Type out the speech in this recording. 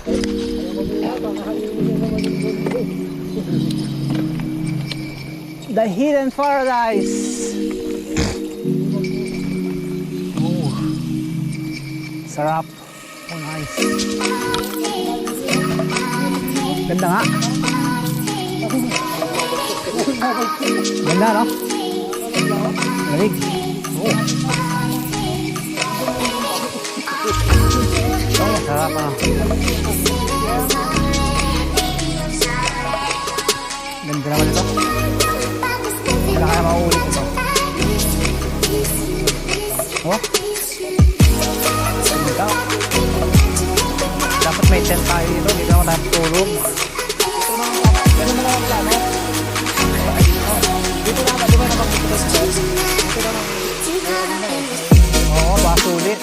The Hidden Paradise. Oh, sarap. Oh, nice. Ganda nga. Ganda, no? Lamig. Oh. Oh, sarap, ah. Ganda naman ito. Wala kaya mauulit ito. Oh. Ganda. Dapat may tent tayo dito. Dito naman tayo tulog. Ganun na lang ang plano. Dito na ba? Di ba napag-putos ko? Dito na lang. Oo, baka sulit.